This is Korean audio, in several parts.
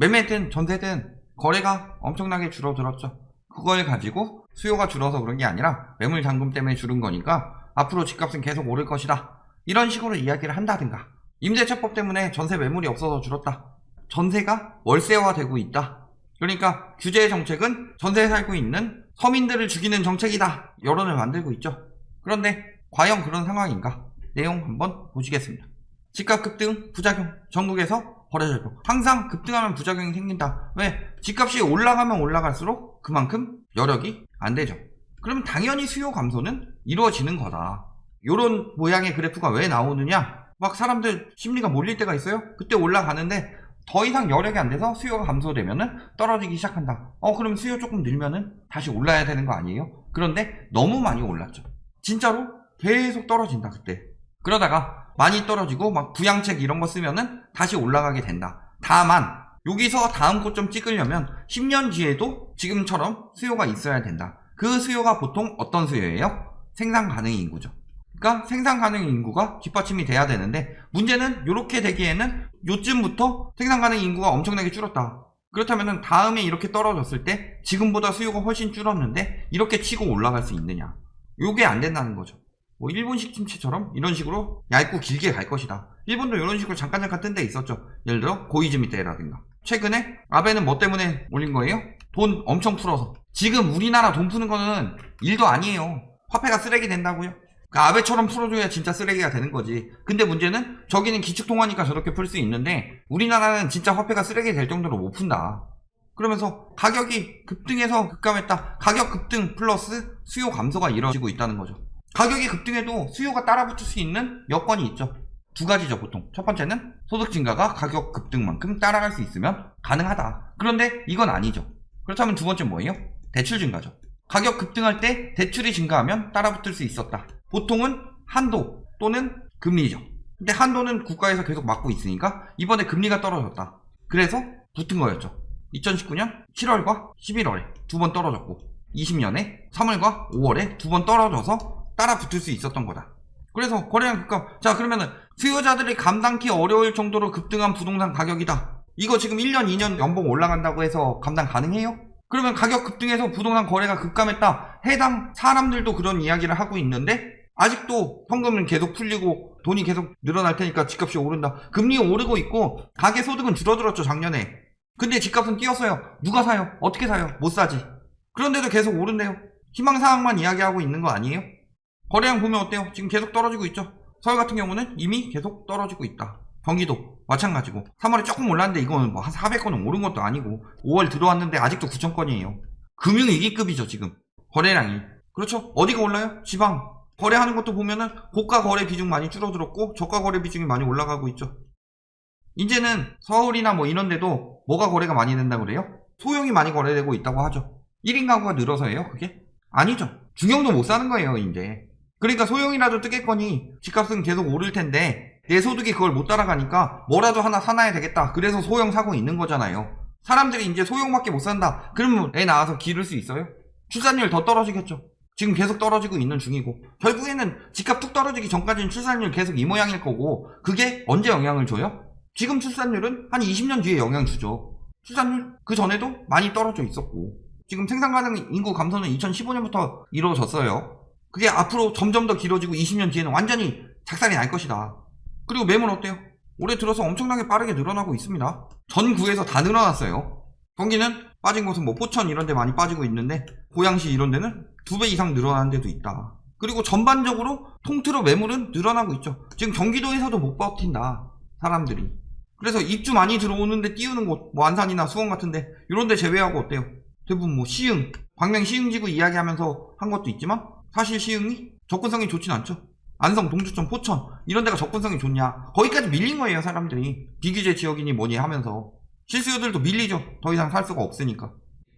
매매든 전세든 거래가 엄청나게 줄어들었죠. 그걸 가지고 수요가 줄어서 그런 게 아니라 매물 잠금 때문에 줄은 거니까 앞으로 집값은 계속 오를 것이다. 이런 식으로 이야기를 한다든가, 임대차법 때문에 전세 매물이 없어서 줄었다. 전세가 월세화 되고 있다. 그러니까 규제 정책은 전세에 살고 있는 서민들을 죽이는 정책이다. 여론을 만들고 있죠. 그런데 과연 그런 상황인가? 내용 한번 보시겠습니다. 집값 급등, 부작용, 전국에서 거래절벽. 항상 급등하면 부작용이 생긴다. 왜? 집값이 올라가면 올라갈수록 그만큼 여력이 안 되죠. 그러면 당연히 수요 감소는 이루어지는 거다. 요런 모양의 그래프가 왜 나오느냐? 막 사람들 심리가 몰릴 때가 있어요. 그때 올라가는데 더 이상 여력이 안 돼서 수요가 감소되면은 떨어지기 시작한다. 그럼 수요 조금 늘면은 다시 올라야 되는 거 아니에요? 그런데 너무 많이 올랐죠. 진짜로 계속 떨어진다, 그때. 그러다가 많이 떨어지고 막 부양책 이런 거 쓰면은 다시 올라가게 된다. 다만 여기서 다음 고점 찍으려면 10년 뒤에도 지금처럼 수요가 있어야 된다. 그 수요가 보통 어떤 수요예요? 생산 가능 인구죠. 그러니까 생산 가능 인구가 뒷받침이 돼야 되는데, 문제는 이렇게 되기에는 요쯤부터 생산 가능 인구가 엄청나게 줄었다. 그렇다면 다음에 이렇게 떨어졌을 때 지금보다 수요가 훨씬 줄었는데 이렇게 치고 올라갈 수 있느냐? 요게 안 된다는 거죠. 뭐 일본식 침체처럼 이런 식으로 얇고 길게 갈 것이다. 일본도 이런 식으로 잠깐 뜬 데 있었죠. 예를 들어 고이즈미 때라든가. 최근에 아베는 뭐 때문에 올린 거예요? 돈 엄청 풀어서. 지금 우리나라 돈 푸는 거는 일도 아니에요. 화폐가 쓰레기 된다고요? 그러니까 아베처럼 풀어줘야 진짜 쓰레기가 되는 거지. 근데 문제는 저기는 기축통화니까 저렇게 풀 수 있는데 우리나라는 진짜 화폐가 쓰레기 될 정도로 못 푼다. 그러면서 가격이 급등해서 급감했다. 가격 급등 플러스 수요 감소가 이루어지고 있다는 거죠. 가격이 급등해도 수요가 따라붙을 수 있는 여건이 있죠. 두 가지죠, 보통. 첫 번째는 소득 증가가 가격 급등만큼 따라갈 수 있으면 가능하다. 그런데 이건 아니죠. 그렇다면 두 번째 뭐예요? 대출 증가죠. 가격 급등할 때 대출이 증가하면 따라붙을 수 있었다. 보통은 한도 또는 금리죠. 근데 한도는 국가에서 계속 막고 있으니까 이번에 금리가 떨어졌다. 그래서 붙은 거였죠. 2019년 7월과 11월에 두 번 떨어졌고 20년에 3월과 5월에 두 번 떨어져서 따라 붙을 수 있었던 거다. 그래서 거래량 급감. 자, 그러면은 수요자들이 감당하기 어려울 정도로 급등한 부동산 가격이다. 이거 지금 1년, 2년 연봉 올라간다고 해서 감당 가능해요? 그러면 가격 급등해서 부동산 거래가 급감했다. 해당 사람들도 그런 이야기를 하고 있는데 아직도 현금은 계속 풀리고 돈이 계속 늘어날 테니까 집값이 오른다. 금리 오르고 있고 가계소득은 줄어들었죠, 작년에. 근데 집값은 뛰었어요. 누가 사요? 어떻게 사요? 못 사지. 그런데도 계속 오른대요. 희망사항만 이야기하고 있는 거 아니에요? 거래량 보면 어때요? 지금 계속 떨어지고 있죠. 서울 같은 경우는 이미 계속 떨어지고 있다. 경기도 마찬가지고 3월에 조금 올랐는데 이거는 뭐 한 400건은 오른 것도 아니고 5월 들어왔는데 아직도 9,000건이에요. 금융위기급이죠, 지금 거래량이. 그렇죠? 어디가 올라요? 지방. 거래하는 것도 보면은 고가 거래 비중 많이 줄어들었고 저가 거래 비중이 많이 올라가고 있죠. 이제는 서울이나 뭐 이런 데도 뭐가 거래가 많이 된다고 그래요? 소형이 많이 거래되고 있다고 하죠. 1인 가구가 늘어서예요, 그게? 아니죠. 중형도 못 사는 거예요, 이제. 그러니까 소형이라도 뜨겠거니 집값은 계속 오를 텐데 내 소득이 그걸 못 따라가니까 뭐라도 하나 사놔야 되겠다. 그래서 소형 사고 있는 거잖아요. 사람들이 이제 소형밖에 못 산다. 그러면 애 낳아서 기를 수 있어요? 출산율 더 떨어지겠죠. 지금 계속 떨어지고 있는 중이고 결국에는 집값 뚝 떨어지기 전까지는 출산율 계속 이 모양일 거고 그게 언제 영향을 줘요? 지금 출산율은 한 20년 뒤에 영향 주죠. 출산율 그 전에도 많이 떨어져 있었고 지금 생산 가능 인구 감소는 2015년부터 이루어졌어요. 그게 앞으로 점점 더 길어지고 20년 뒤에는 완전히 작살이 날 것이다. 그리고 매물 어때요? 올해 들어서 엄청나게 빠르게 늘어나고 있습니다. 전 구에서 다 늘어났어요. 경기는 빠진 곳은 뭐 포천 이런 데 많이 빠지고 있는데 고양시 이런 데는 2배 이상 늘어나는 데도 있다. 그리고 전반적으로 통틀어 매물은 늘어나고 있죠. 지금 경기도에서도 못 버틴다, 사람들이. 그래서 입주 많이 들어오는데 띄우는 곳, 뭐 안산이나 수원 같은데 이런 데 제외하고 어때요? 대부분 뭐 시흥, 광명 시흥지구 이야기하면서 한 것도 있지만 사실 시흥이 접근성이 좋진 않죠. 안성, 동주천, 포천 이런 데가 접근성이 좋냐? 거기까지 밀린 거예요, 사람들이. 비규제 지역이니 뭐니 하면서. 실수요들도 밀리죠. 더 이상 살 수가 없으니까.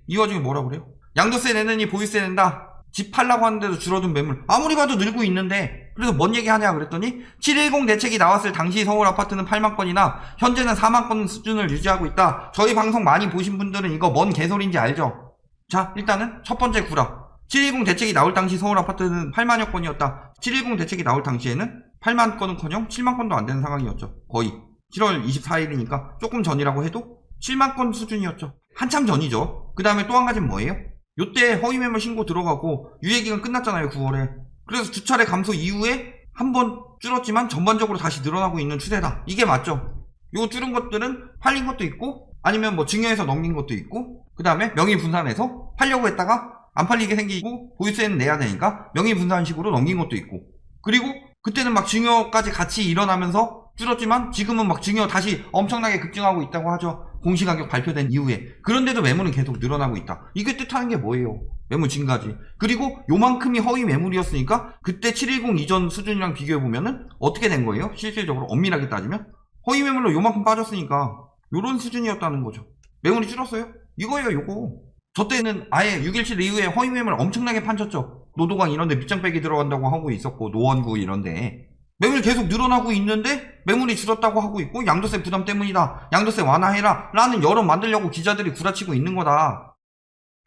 이 와중에 뭐라 그래요? 양도세 내느니 보유세 낸다. 집 팔라고 하는데도 줄어든 매물 아무리 봐도 늘고 있는데 그래서 뭔 얘기 하냐 그랬더니 710 대책이 나왔을 당시 서울 아파트는 8만 건이나 현재는 4만 건 수준을 유지하고 있다. 저희 방송 많이 보신 분들은 이거 뭔 개소리인지 알죠? 자, 일단은 첫 번째 구라. 710 대책이 나올 당시 서울 아파트는 8만여 건이었다. 710 대책이 나올 당시에는 8만 건은커녕 7만 건도 안 되는 상황이었죠. 거의 7월 24일이니까 조금 전이라고 해도 7만 건 수준이었죠. 한참 전이죠. 그 다음에 또 한 가지는 뭐예요? 요때 허위매물 신고 들어가고 유예기간 끝났잖아요. 9월에. 그래서 두 차례 감소 이후에 한 번 줄었지만 전반적으로 다시 늘어나고 있는 추세다. 이게 맞죠? 요 줄은 것들은 팔린 것도 있고 아니면 뭐 증여해서 넘긴 것도 있고 그 다음에 명의분산해서 팔려고 했다가 안 팔리게 생기고 보유세는 내야 되니까 명의분산식으로 넘긴 것도 있고 그리고 그때는 막 증여까지 같이 일어나면서 줄었지만 지금은 막 증여 다시 엄청나게 급증하고 있다고 하죠. 공시가격 발표된 이후에. 그런데도 매물은 계속 늘어나고 있다. 이게 뜻하는 게 뭐예요? 매물 증가지. 그리고 요만큼이 허위 매물이었으니까 그때 710 이전 수준이랑 비교해보면은 어떻게 된 거예요? 실질적으로 엄밀하게 따지면 허위 매물로 요만큼 빠졌으니까 요런 수준이었다는 거죠. 매물이 줄었어요? 이거예요. 요거. 저 때는 아예 6.17 이후에 허위 매물 엄청나게 판쳤죠. 노도강 이런데 밑장 빼기 들어간다고 하고 있었고 노원구 이런데 매물이 계속 늘어나고 있는데 매물이 줄었다고 하고 있고 양도세 부담 때문이다. 양도세 완화해라 라는 여론 만들려고 기자들이 구라치고 있는 거다.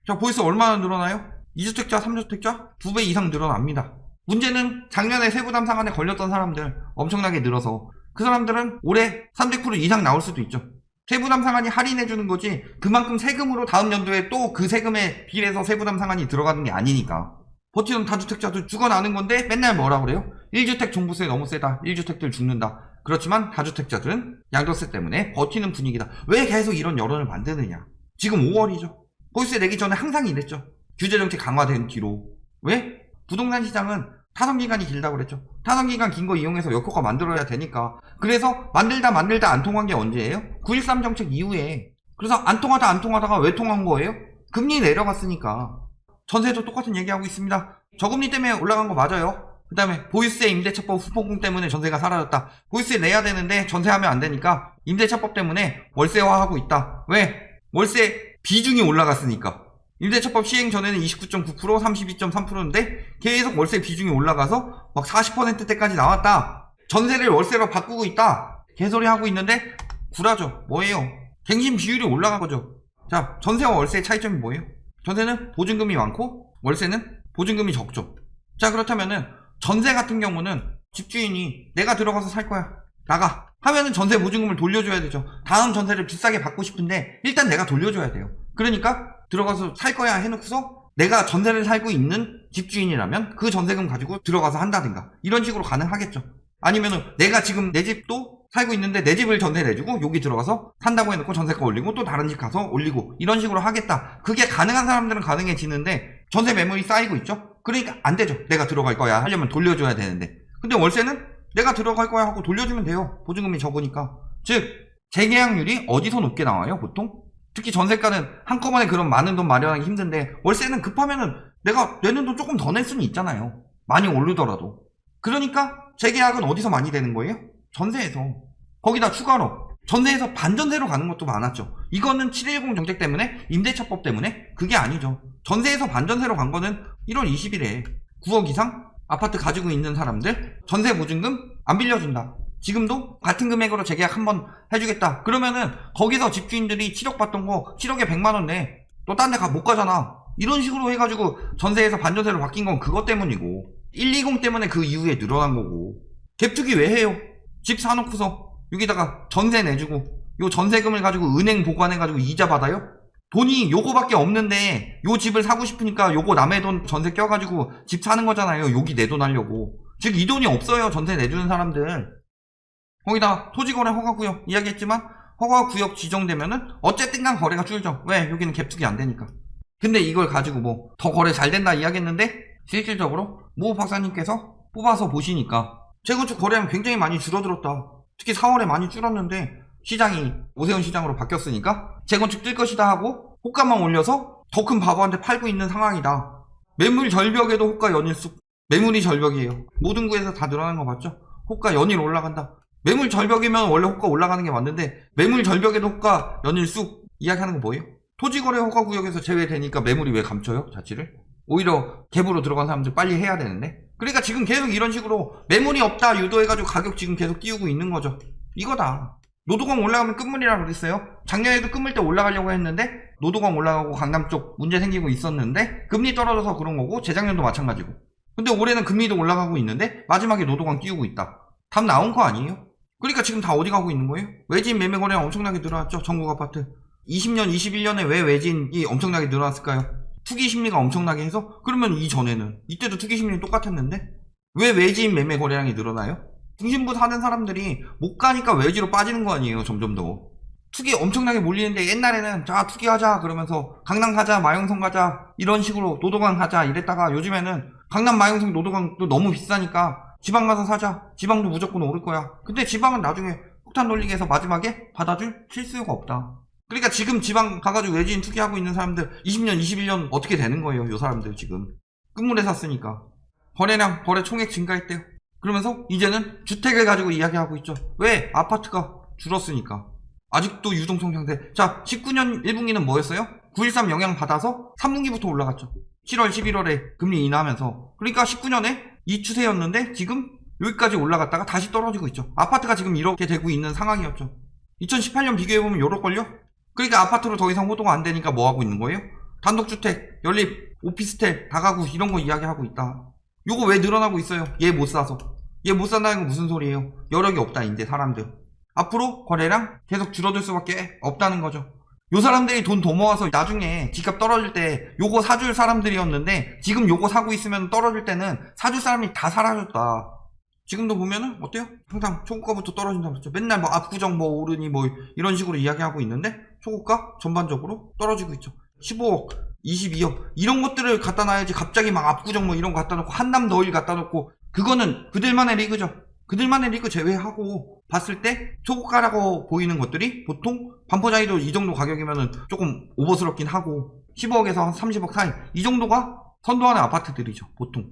자, 보유세 얼마나 늘어나요? 2주택자, 3주택자 2배 이상 늘어납니다. 문제는 작년에 세부담 상한에 걸렸던 사람들 엄청나게 늘어서 그 사람들은 올해 300% 이상 나올 수도 있죠. 세부담 상한이 할인해주는 거지 그만큼 세금으로 다음 연도에 또 그 세금에 비례해서 세부담 상한이 들어가는 게 아니니까 버티던 다주택자도 죽어나는 건데 맨날 뭐라 그래요? 1주택 종부세 너무 세다. 1주택들 죽는다. 그렇지만 다주택자들은 양도세 때문에 버티는 분위기다. 왜 계속 이런 여론을 만드느냐. 지금 5월이죠. 보유세 내기 전에 항상 이랬죠. 규제정책 강화된 뒤로. 왜? 부동산 시장은 타성기간이 길다고 그랬죠. 타성기간 긴 거 이용해서 역효과 만들어야 되니까. 그래서 만들다 안 통한 게 언제예요? 9.13 정책 이후에. 그래서 안 통하다가 왜 통한 거예요? 금리 내려갔으니까. 전세도 똑같은 얘기하고 있습니다. 저금리 때문에 올라간 거 맞아요. 그 다음에 보유세 임대차법 후폭풍 때문에 전세가 사라졌다. 보유세 내야 되는데 전세하면 안 되니까 임대차법 때문에 월세화하고 있다. 왜? 월세 비중이 올라갔으니까. 임대차법 시행 전에는 29.9%, 32.3%인데 계속 월세 비중이 올라가서 막 40%대까지 나왔다. 전세를 월세로 바꾸고 있다. 개소리 하고 있는데 구라죠. 뭐예요? 갱신 비율이 올라간 거죠. 자, 전세와 월세의 차이점이 뭐예요? 전세는 보증금이 많고 월세는 보증금이 적죠. 자, 그렇다면은 전세 같은 경우는 집주인이 내가 들어가서 살 거야. 나가. 하면은 전세 보증금을 돌려줘야 되죠. 다음 전세를 비싸게 받고 싶은데 일단 내가 돌려줘야 돼요. 그러니까 들어가서 살 거야 해놓고서 내가 전세를 살고 있는 집주인이라면 그 전세금 가지고 들어가서 한다든가 이런 식으로 가능하겠죠. 아니면은 내가 지금 내 집도 살고 있는데 내 집을 전세 내주고 여기 들어가서 산다고 해놓고 전세가 올리고 또 다른 집 가서 올리고 이런 식으로 하겠다. 그게 가능한 사람들은 가능해지는데 전세 매물이 쌓이고 있죠. 그러니까 안 되죠. 내가 들어갈 거야 하려면 돌려줘야 되는데. 근데 월세는 내가 들어갈 거야 하고 돌려주면 돼요. 보증금이 적으니까. 즉 재계약률이 어디서 높게 나와요 보통? 특히 전세가는 한꺼번에 그런 많은 돈 마련하기 힘든데 월세는 급하면은 내가 내는 돈 조금 더 낼 수는 있잖아요. 많이 오르더라도. 그러니까 재계약은 어디서 많이 되는 거예요? 전세에서. 거기다 추가로 전세에서 반전세로 가는 것도 많았죠. 이거는 710 정책 때문에 임대차법 때문에 그게 아니죠. 전세에서 반전세로 간 거는 1월 20일에 9억 이상 아파트 가지고 있는 사람들 전세 보증금 안 빌려준다. 지금도 같은 금액으로 재계약 한번 해주겠다. 그러면은 거기서 집주인들이 7억 받던 거 7억에 100만원 내. 또 딴 데 못 가잖아. 이런 식으로 해가지고 전세에서 반전세로 바뀐 건 그것 때문이고 120 때문에 그 이후에 늘어난 거고 갭투기 왜 해요? 집 사놓고서 여기다가 전세 내주고 요 전세금을 가지고 은행 보관해가지고 이자 받아요? 돈이 요거밖에 없는데 요 집을 사고 싶으니까 요거 남의 돈 전세 껴가지고 집 사는 거잖아요. 여기 내 돈 하려고. 즉 이 돈이 없어요. 전세 내주는 사람들. 거기다 토지거래 허가구역 이야기했지만 허가구역 지정되면은 어쨌든 간 거래가 줄죠. 왜? 여기는 갭투기 안 되니까. 근데 이걸 가지고 뭐 더 거래 잘 된다 이야기했는데 실질적으로 모 박사님께서 뽑아서 보시니까 재건축 거래량 굉장히 많이 줄어들었다. 특히 4월에 많이 줄었는데 시장이 오세훈 시장으로 바뀌었으니까 재건축 뜰 것이다 하고 호가만 올려서 더 큰 바보한테 팔고 있는 상황이다. 매물 절벽에도 호가 연일 쑥. 매물이 절벽이에요. 모든 구에서 다 늘어나는 거 맞죠? 호가 연일 올라간다. 매물 절벽이면 원래 호가 올라가는 게 맞는데 매물 절벽에도 호가 연일 쑥 이야기하는 거 뭐예요? 토지거래 허가구역에서 제외되니까 매물이 왜 감춰요? 자취를? 오히려 갭으로 들어간 사람들 빨리 해야 되는데. 그러니까 지금 계속 이런 식으로 매물이 없다 유도해가지고 가격 지금 계속 띄우고 있는 거죠. 이거다. 노도강 올라가면 끝물이라고 그랬어요. 작년에도 끝물 때 올라가려고 했는데 노도강 올라가고 강남 쪽 문제 생기고 있었는데 금리 떨어져서 그런 거고 재작년도 마찬가지고. 근데 올해는 금리도 올라가고 있는데 마지막에 노도강 띄우고 있다. 답 나온 거 아니에요? 그러니까 지금 다 어디 가고 있는 거예요? 외진 매매 거래량 엄청나게 늘어났죠. 전국 아파트. 20년, 21년에 왜 외진이 엄청나게 늘어났을까요? 투기 심리가 엄청나게 해서? 그러면 이전에는 이때도 투기 심리는 똑같았는데 왜 외지인 매매 거래량이 늘어나요? 중심부 사는 사람들이 못 가니까 외지로 빠지는 거 아니에요. 점점 더 투기 엄청나게 몰리는데 옛날에는 자 투기하자 그러면서 강남 가자 마영성 가자 이런 식으로 노도강 가자 이랬다가 요즘에는 강남 마영성 노도강도 너무 비싸니까 지방 가서 사자 지방도 무조건 오를 거야. 근데 지방은 나중에 폭탄 돌리게 해서 마지막에 받아줄 실수요가 없다. 그러니까 지금 지방 가가지고 외지인 투기하고 있는 사람들 20년 21년 어떻게 되는 거예요. 요 사람들 지금 끝물에 샀으니까 거래량 거래 총액 증가했대요. 그러면서 이제는 주택을 가지고 이야기하고 있죠. 왜? 아파트가 줄었으니까. 아직도 유동성 상태. 자, 19년 1분기는 뭐였어요? 9.13 영향 받아서 3분기부터 올라갔죠. 7월, 11월에 금리 인하하면서. 그러니까 19년에 이 추세였는데 지금 여기까지 올라갔다가 다시 떨어지고 있죠. 아파트가 지금 이렇게 되고 있는 상황이었죠. 2018년 비교해보면 요럴걸요? 그러니까 아파트로 더 이상 호도가 안 되니까 뭐 하고 있는 거예요? 단독주택, 연립, 오피스텔, 다가구 이런 거 이야기하고 있다. 요거 왜 늘어나고 있어요? 얘 못 사서. 얘 못 산다는 건 무슨 소리예요? 여력이 없다 이제 사람들. 앞으로 거래량 계속 줄어들 수밖에 없다는 거죠. 요 사람들이 돈 더 모아서 나중에 집값 떨어질 때 요거 사줄 사람들이었는데 지금 요거 사고 있으면 떨어질 때는 사줄 사람이 다 사라졌다. 지금도 보면은 어때요? 항상 초고가부터 떨어진다고 그랬죠. 맨날 뭐 압구정 뭐 오르니 뭐 이런 식으로 이야기하고 있는데 초고가 전반적으로 떨어지고 있죠. 15억, 22억 이런 것들을 갖다 놔야지 갑자기 막 압구정 뭐 이런 거 갖다 놓고 한남 너일 갖다 놓고 그거는 그들만의 리그죠. 그들만의 리그 제외하고 봤을 때 초고가라고 보이는 것들이 보통 반포장이도 이 정도 가격이면은 조금 오버스럽긴 하고 15억에서 한 30억 사이 이 정도가 선도하는 아파트들이죠 보통.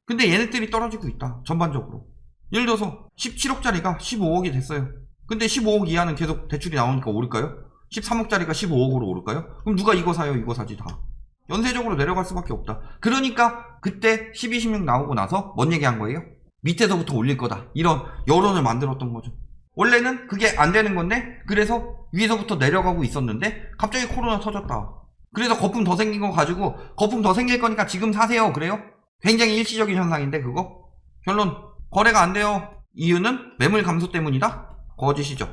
근데 얘네들이 떨어지고 있다 전반적으로. 예를 들어서 17억짜리가 15억이 됐어요. 근데 15억 이하는 계속 대출이 나오니까 오를까요? 13억짜리가 15억으로 오를까요? 그럼 누가 이거 사요? 이거 사지 다. 연쇄적으로 내려갈 수밖에 없다. 그러니까 그때 12, 16 나오고 나서 뭔 얘기한 거예요? 밑에서부터 올릴 거다. 이런 여론을 만들었던 거죠. 원래는 그게 안 되는 건데 그래서 위에서부터 내려가고 있었는데 갑자기 코로나 터졌다. 그래서 거품 더 생긴 거 가지고 거품 더 생길 거니까 지금 사세요. 그래요? 굉장히 일시적인 현상인데 그거? 결론 거래가 안 돼요. 이유는 매물 감소 때문이다? 거짓이죠.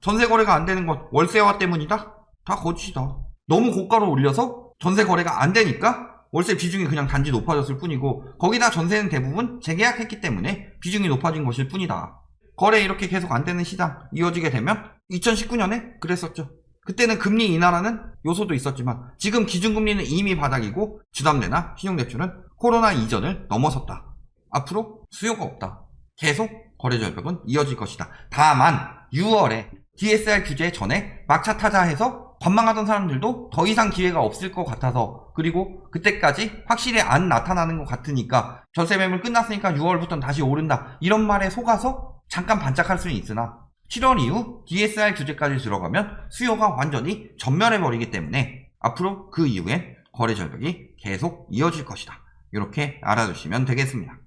전세 거래가 안 되는 건 월세화 때문이다? 다 거짓이다. 너무 고가로 올려서 전세 거래가 안 되니까 월세 비중이 그냥 단지 높아졌을 뿐이고 거기다 전세는 대부분 재계약했기 때문에 비중이 높아진 것일 뿐이다. 거래 이렇게 계속 안 되는 시장 이어지게 되면 2019년에 그랬었죠. 그때는 금리 인하라는 요소도 있었지만 지금 기준금리는 이미 바닥이고 주담대나 신용대출은 코로나 이전을 넘어섰다. 앞으로 수요가 없다. 계속 거래 절벽은 이어질 것이다. 다만 6월에 DSR 규제 전에 막차 타자 해서 관망하던 사람들도 더 이상 기회가 없을 것 같아서 그리고 그때까지 확실히 안 나타나는 것 같으니까 전세 매물 끝났으니까 6월부터는 다시 오른다 이런 말에 속아서 잠깐 반짝할 수는 있으나 7월 이후 DSR 규제까지 들어가면 수요가 완전히 전멸해버리기 때문에 앞으로 그 이후에 거래 절벽이 계속 이어질 것이다. 이렇게 알아두시면 되겠습니다.